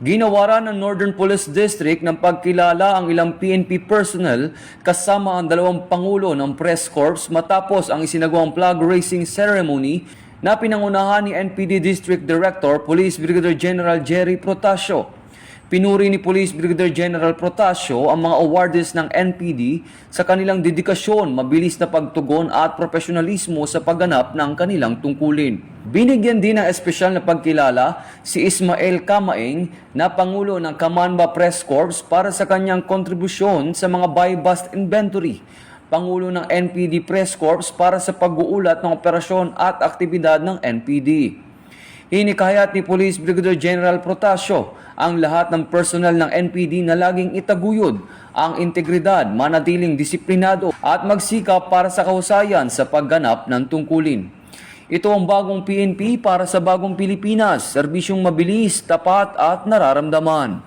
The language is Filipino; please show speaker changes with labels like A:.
A: Ginawaran ng Northern Police District ng pagkilala ang ilang PNP personnel kasama ang dalawang pangulo ng press corps matapos ang isinagawang flag raising ceremony na pinangunahan ni NPD District Director Police Brigadier General Jerry Protasio. Pinuri ni Police Brigadier General Protasio ang mga awardees ng NPD sa kanilang dedikasyon, mabilis na pagtugon at profesionalismo sa pagganap ng kanilang tungkulin. Binigyan din ng espesyal na pagkilala si Ismael Camaing na Pangulo ng Kamanba Press Corps para sa kanyang kontribusyon sa mga buy-bust inventory. Pangulo ng NPD Press Corps para sa pag-uulat ng operasyon at aktibidad ng NPD. Hinikayat ni Police Brigadier General Protasio ang lahat ng personal ng NPD na laging itaguyod ang integridad, manatiling disiplinado at magsikap para sa kahusayan sa pagganap ng tungkulin. Ito ang bagong PNP para sa bagong Pilipinas, serbisyong mabilis, tapat at nararamdaman.